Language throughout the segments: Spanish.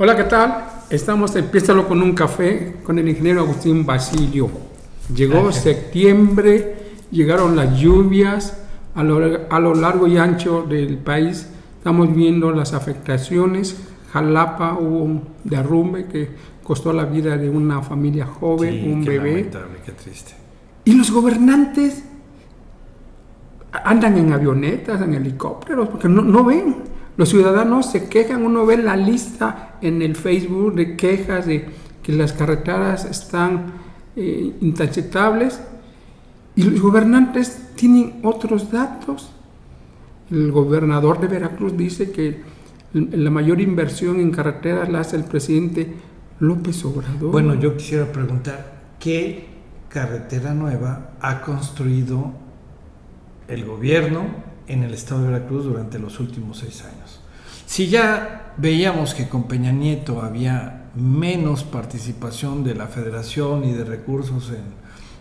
Hola, ¿qué tal? Estamos en Piénsalo con un café con el ingeniero Agustín Basilio. Llegó septiembre, llegaron las lluvias a lo largo y ancho del país. Estamos viendo las afectaciones. Jalapa hubo un derrumbe que costó la vida de una familia joven, un bebé. Lamentable, qué triste. Y los gobernantes andan en avionetas, en helicópteros, porque no ven. Los ciudadanos se quejan, uno ve la lista en el Facebook de quejas de que las carreteras están intransitables y los gobernantes tienen otros datos. El gobernador de Veracruz dice que la mayor inversión en carreteras la hace el presidente López Obrador. Bueno, yo quisiera preguntar, ¿qué carretera nueva ha construido el gobierno en el estado de Veracruz durante los últimos 6 años? Si ya veíamos que con Peña Nieto había menos participación de la federación y de recursos en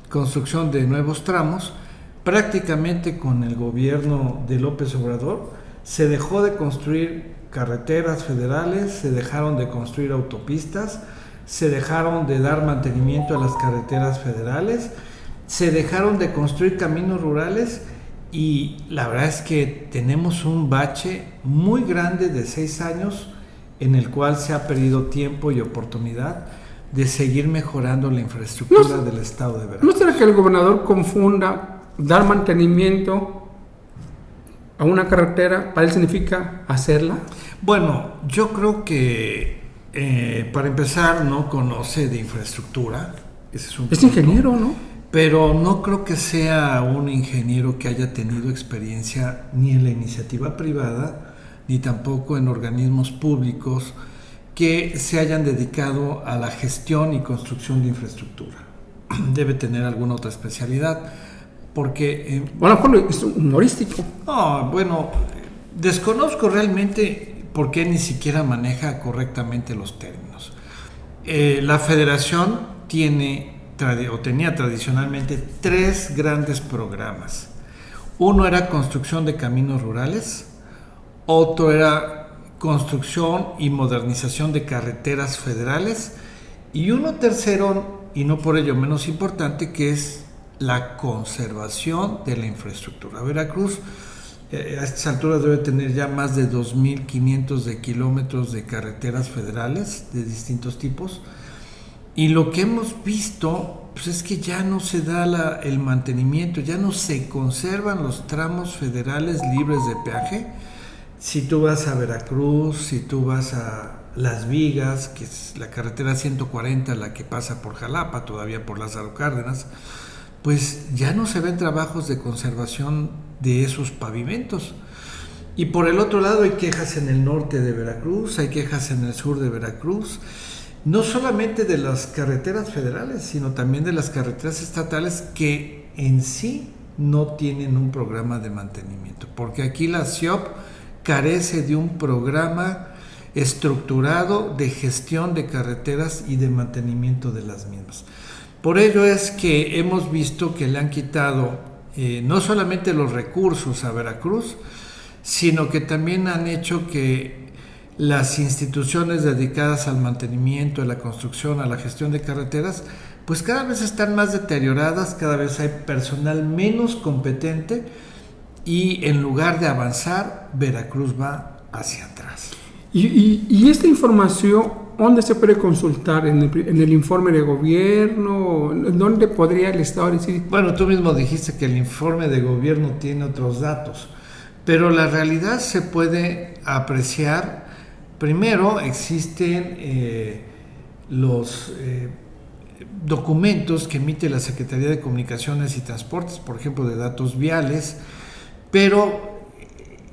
construcción de nuevos tramos, prácticamente con el gobierno de López Obrador se dejó de construir carreteras federales, se dejaron de construir autopistas, se dejaron de dar mantenimiento a las carreteras federales, se dejaron de construir caminos rurales. Y la verdad es que tenemos un bache muy grande de 6 años en el cual se ha perdido tiempo y oportunidad de seguir mejorando la infraestructura del estado de Veracruz. ¿No será que el gobernador confunda dar mantenimiento a una carretera, para él significa hacerla? Bueno, yo creo que para empezar no conoce de infraestructura. Ese es un punto. Ingeniero, ¿no? Pero no creo que sea un ingeniero que haya tenido experiencia ni en la iniciativa privada, ni tampoco en organismos públicos que se hayan dedicado a la gestión y construcción de infraestructura. Debe tener alguna otra especialidad, porque... Bueno, es humorístico. No, bueno, desconozco realmente por qué ni siquiera maneja correctamente los términos. La federación tenía tradicionalmente 3 grandes programas. Uno era construcción de caminos rurales, otro era construcción y modernización de carreteras federales, y uno tercero, y no por ello menos importante, que es la conservación de la infraestructura. Veracruz a estas alturas debe tener ya más de 2.500 de kilómetros de carreteras federales de distintos tipos. Y lo que hemos visto pues es que ya no se da el mantenimiento, ya no se conservan los tramos federales libres de peaje. Si tú vas a Veracruz, si tú vas a Las Vigas, que es la carretera 140, la que pasa por Jalapa, todavía por Lázaro Cárdenas, pues ya no se ven trabajos de conservación de esos pavimentos. Y por el otro lado hay quejas en el norte de Veracruz, hay quejas en el sur de Veracruz, no solamente de las carreteras federales, sino también de las carreteras estatales que en sí no tienen un programa de mantenimiento, porque aquí la CIOP carece de un programa estructurado de gestión de carreteras y de mantenimiento de las mismas. Por ello es que hemos visto que le han quitado no solamente los recursos a Veracruz, sino que también han hecho que las instituciones dedicadas al mantenimiento, a la construcción, a la gestión de carreteras, pues cada vez están más deterioradas, cada vez hay personal menos competente y en lugar de avanzar, Veracruz va hacia atrás. ¿Y esta información dónde se puede consultar? ¿En el informe de gobierno? ¿Dónde podría el Estado decir? Bueno, tú mismo dijiste que el informe de gobierno tiene otros datos, pero la realidad se puede apreciar. Primero, existen los documentos que emite la Secretaría de Comunicaciones y Transportes, por ejemplo, de datos viales, pero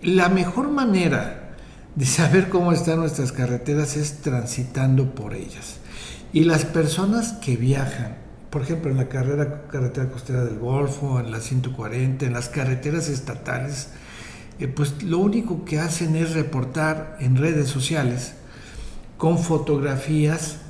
la mejor manera de saber cómo están nuestras carreteras es transitando por ellas. Y las personas que viajan, por ejemplo, en la carretera costera del Golfo, en la 140, en las carreteras estatales, pues lo único que hacen es reportar en redes sociales con fotografías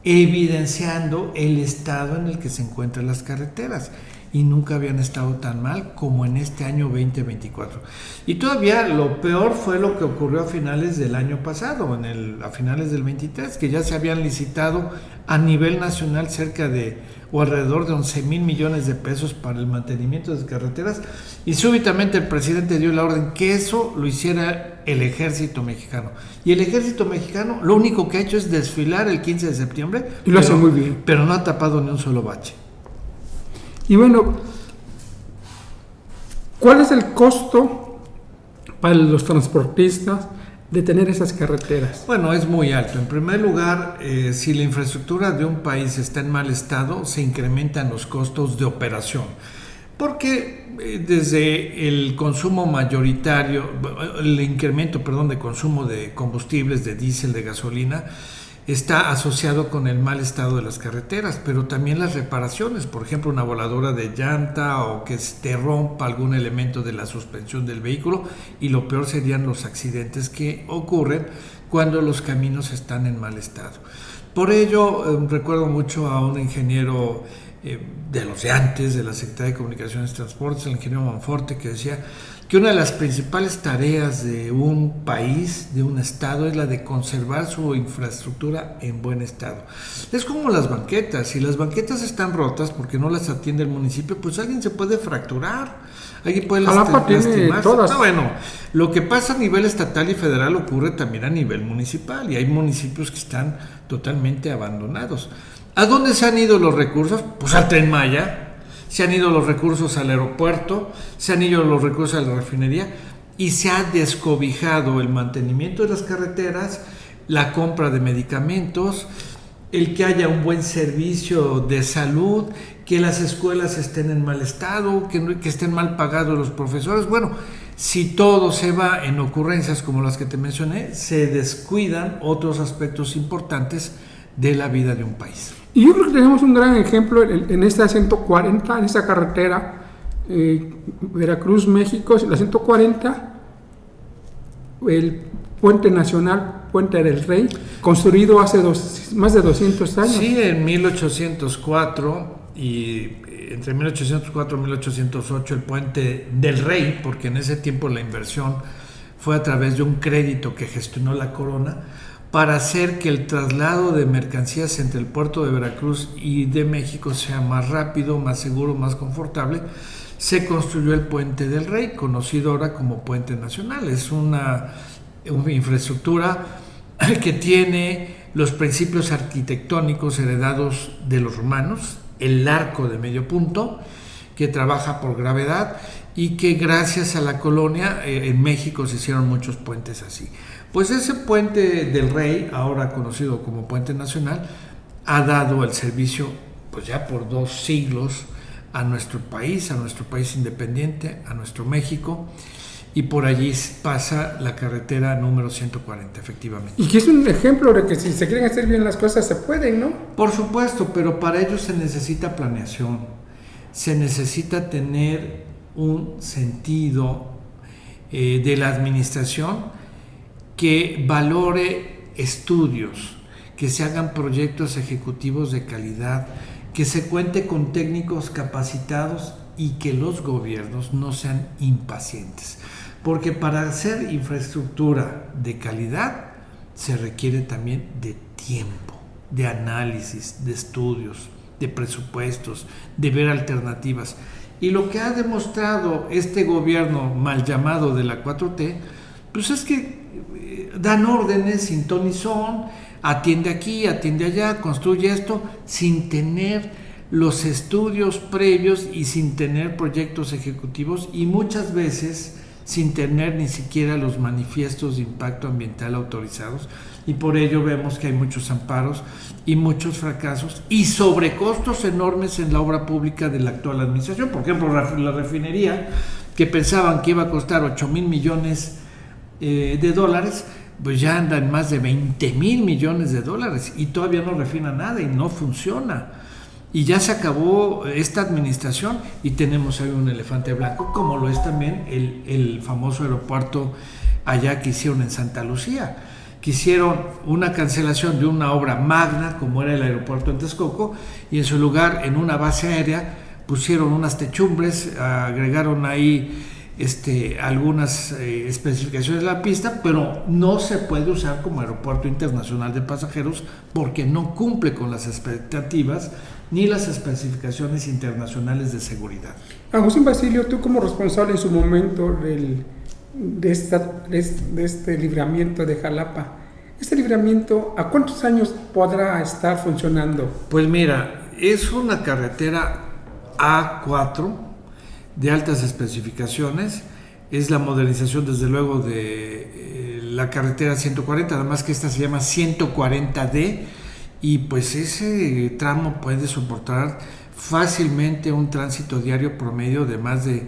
evidenciando el estado en el que se encuentran las carreteras. y nunca habían estado tan mal como en este año 2024. Y todavía lo peor fue lo que ocurrió a finales del año pasado, a finales del 23, que ya se habían licitado a nivel nacional cerca de o alrededor de 11,000 millones de pesos para el mantenimiento de las carreteras, y súbitamente el presidente dio la orden que eso lo hiciera el ejército mexicano. Y el ejército mexicano lo único que ha hecho es desfilar el 15 de septiembre. Y lo hace muy bien. Pero no ha tapado ni un solo bache. Y bueno, ¿cuál es el costo para los transportistas de tener esas carreteras? Bueno, es muy alto. En primer lugar, si la infraestructura de un país está en mal estado, se incrementan los costos de operación. Porque desde el consumo mayoritario, el incremento, de consumo de combustibles, de diésel, de gasolina, está asociado con el mal estado de las carreteras, pero también las reparaciones, por ejemplo, una voladora de llanta o que te rompa algún elemento de la suspensión del vehículo, y lo peor serían los accidentes que ocurren cuando los caminos están en mal estado. Por ello, recuerdo mucho a un ingeniero de los de antes, de la Secretaría de Comunicaciones y Transportes, el ingeniero Monforte, que decía que una de las principales tareas de un país, de un estado, es la de conservar su infraestructura en buen estado. Es como las banquetas. Si las banquetas están rotas porque no las atiende el municipio, pues alguien se puede fracturar, alguien puede lastimarse. No, bueno, lo que pasa a nivel estatal y federal ocurre también a nivel municipal, y hay municipios que están totalmente abandonados. ¿A dónde se han ido los recursos? Pues al Tren Maya. Se han ido los recursos al aeropuerto, se han ido los recursos a la refinería, y se ha descobijado el mantenimiento de las carreteras, la compra de medicamentos, el que haya un buen servicio de salud, que las escuelas estén en mal estado, que estén mal pagados los profesores. Bueno, si todo se va en ocurrencias como las que te mencioné, se descuidan otros aspectos importantes de la vida de un país. Y yo creo que tenemos un gran ejemplo en esta 140, en esta carretera Veracruz, México, la 140, el puente nacional, Puente del Rey, construido hace más de 200 años. Sí, en 1804, y entre 1804 y 1808 el Puente del Rey, porque en ese tiempo la inversión fue a través de un crédito que gestionó la corona, para hacer que el traslado de mercancías entre el puerto de Veracruz y de México sea más rápido, más seguro, más confortable. Se construyó el Puente del Rey, conocido ahora como Puente Nacional. Es una infraestructura que tiene los principios arquitectónicos heredados de los romanos, el arco de medio punto, que trabaja por gravedad, y que gracias a la colonia en México se hicieron muchos puentes así. Pues ese Puente del Rey, ahora conocido como Puente Nacional, ha dado el servicio pues ya por 2 siglos a nuestro país independiente, a nuestro México, y por allí pasa la carretera número 140, efectivamente. Y que es un ejemplo de que si se quieren hacer bien las cosas se pueden, ¿no? Por supuesto, pero para ello se necesita planeación, se necesita tener un sentido de la administración que valore estudios, que se hagan proyectos ejecutivos de calidad, que se cuente con técnicos capacitados, y que los gobiernos no sean impacientes. Porque para hacer infraestructura de calidad se requiere también de tiempo, de análisis, de estudios, de presupuestos, de ver alternativas. Y lo que ha demostrado este gobierno mal llamado de la 4T, pues es que dan órdenes sin ton ni son, atiende aquí, atiende allá, construye esto, sin tener los estudios previos y sin tener proyectos ejecutivos, y muchas veces sin tener ni siquiera los manifiestos de impacto ambiental autorizados, y por ello vemos que hay muchos amparos y muchos fracasos y sobrecostos enormes en la obra pública de la actual administración. Por ejemplo, la refinería, que pensaban que iba a costar 8,000 millones de dólares, pues ya anda en más de 20,000 millones de dólares y todavía no refina nada y no funciona. Y ya se acabó esta administración y tenemos ahí un elefante blanco, como lo es también el famoso aeropuerto allá que hicieron en Santa Lucía, que hicieron una cancelación de una obra magna como era el aeropuerto en Texcoco, y en su lugar, en una base aérea, pusieron unas techumbres, agregaron ahí algunas especificaciones de la pista, pero no se puede usar como aeropuerto internacional de pasajeros porque no cumple con las expectativas ni las especificaciones internacionales de seguridad. Agustín Basilio, tú como responsable en su momento de este libramiento de Jalapa, ¿este libramiento a cuántos años podrá estar funcionando? Pues mira, es una carretera A4 de altas especificaciones, es la modernización desde luego de la carretera 140, además que esta se llama 140D, y pues ese tramo puede soportar fácilmente un tránsito diario promedio de más de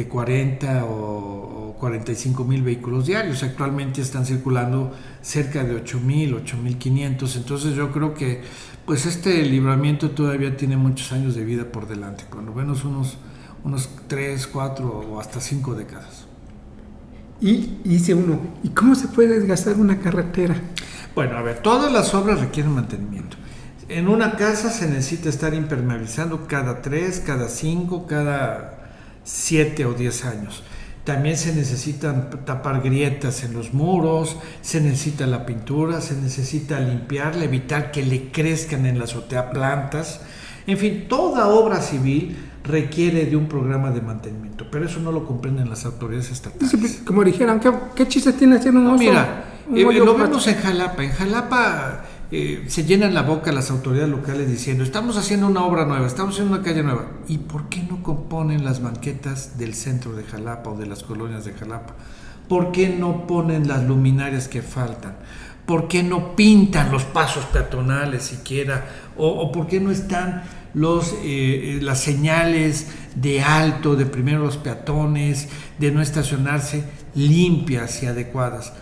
40 o 45 mil vehículos diarios. Actualmente están circulando cerca de 8,000, 8,500, entonces yo creo que pues este libramiento todavía tiene muchos años de vida por delante, cuando menos unos 3, 4 o hasta 5 décadas. Y dice uno, ¿y cómo se puede desgastar una carretera? Bueno, a ver, todas las obras requieren mantenimiento. En una casa se necesita estar impermeabilizando cada 3, cada 5, cada 7 o 10 años. También se necesitan tapar grietas en los muros, se necesita la pintura, se necesita limpiarla, evitar que le crezcan en la azotea plantas. En fin, toda obra civil requiere de un programa de mantenimiento, pero eso no lo comprenden las autoridades estatales. Como dijeran, ¿qué chiste tiene hacer un oso? Mira, lo vemos en Jalapa. En Jalapa se llenan la boca las autoridades locales diciendo, estamos haciendo una obra nueva, estamos haciendo una calle nueva. ¿Y por qué no componen las banquetas del centro de Jalapa o de las colonias de Jalapa? ¿Por qué no ponen las luminarias que faltan? ¿Por qué no pintan los pasos peatonales siquiera? ¿O por qué no están las señales de alto, de primero los peatones, de no estacionarse, limpias y adecuadas?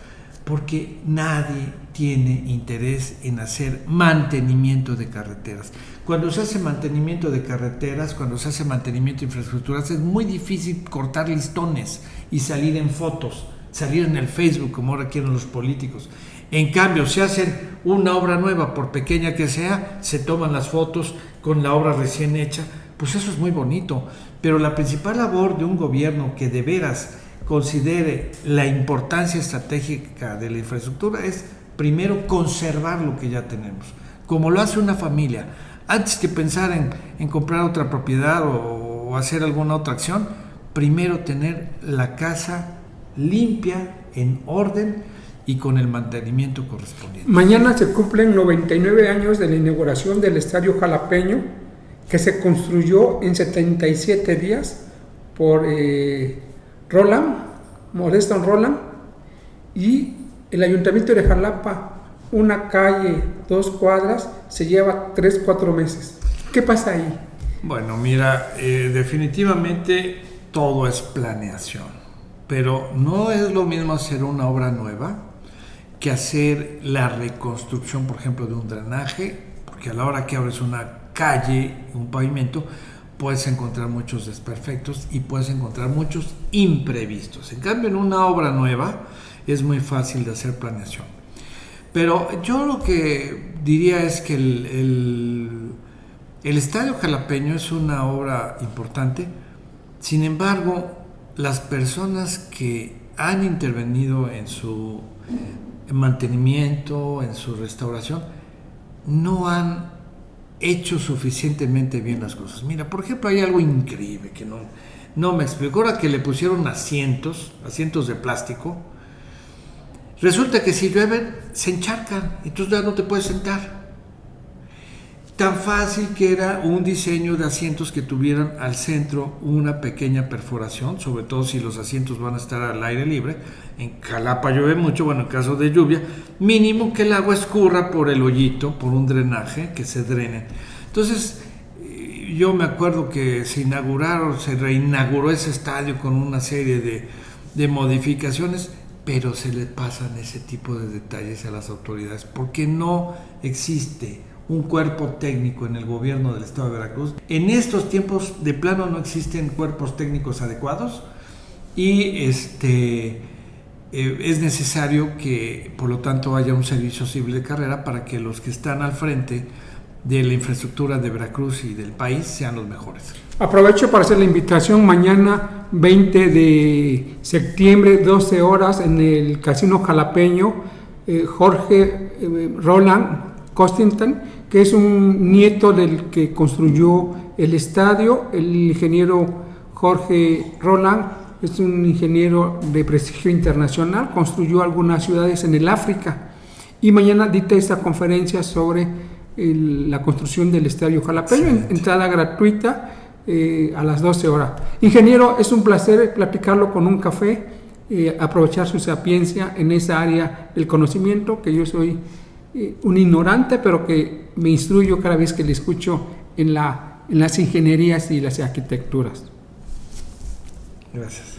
Porque nadie tiene interés en hacer mantenimiento de carreteras. Cuando se hace mantenimiento de carreteras, cuando se hace mantenimiento de infraestructuras, es muy difícil cortar listones y salir en fotos, salir en el Facebook como ahora quieren los políticos. En cambio, si hacen una obra nueva, por pequeña que sea, se toman las fotos con la obra recién hecha, pues eso es muy bonito. Pero la principal labor de un gobierno que de veras considere la importancia estratégica de la infraestructura es primero conservar lo que ya tenemos, como lo hace una familia. Antes que pensar en comprar otra propiedad o hacer alguna otra acción, primero tener la casa limpia, en orden y con el mantenimiento correspondiente. Mañana se cumplen 99 años de la inauguración del Estadio Jalapeño, que se construyó en 77 días por Modesto Roland, y el Ayuntamiento de Jalapa, una calle, 2 cuadras, se lleva 3, 4 meses. ¿Qué pasa ahí? Bueno, mira, definitivamente todo es planeación, pero no es lo mismo hacer una obra nueva que hacer la reconstrucción, por ejemplo, de un drenaje, porque a la hora que abres una calle, un pavimento, puedes encontrar muchos desperfectos y puedes encontrar muchos imprevistos. En cambio, en una obra nueva es muy fácil de hacer planeación. Pero yo lo que diría es que el Estadio Jalapeño es una obra importante. Sin embargo, las personas que han intervenido en su mantenimiento, en su restauración, no han hecho suficientemente bien las cosas. Mira, por ejemplo, hay algo increíble que no me explico. Ahora que le pusieron asientos de plástico, resulta que si llueven se encharcan, entonces ya no te puedes sentar. Tan fácil que era un diseño de asientos que tuvieran al centro una pequeña perforación, sobre todo si los asientos van a estar al aire libre. En Jalapa llueve mucho, bueno, en caso de lluvia, mínimo que el agua escurra por el hoyito, por un drenaje, que se drene. Entonces, yo me acuerdo que se reinauguró ese estadio con una serie de modificaciones, pero se le pasan ese tipo de detalles a las autoridades, porque no existe un cuerpo técnico en el gobierno del estado de Veracruz. En estos tiempos de plano no existen cuerpos técnicos adecuados y es necesario que por lo tanto haya un servicio civil de carrera para que los que están al frente de la infraestructura de Veracruz y del país sean los mejores. Aprovecho para hacer la invitación mañana 20 de septiembre, 12 horas, en el Casino Jalapeño, Jorge Roland Costington, que es un nieto del que construyó el estadio. El ingeniero Jorge Roland es un ingeniero de prestigio internacional, construyó algunas ciudades en el África, y mañana dicta esta conferencia sobre la construcción del estadio Jalapeño, entrada gratuita a las 12 horas. Ingeniero, es un placer platicarlo con un café, aprovechar su sapiencia en esa área del conocimiento, que yo soy un ignorante, pero que me instruyo cada vez que le escucho en las ingenierías y las arquitecturas. Gracias.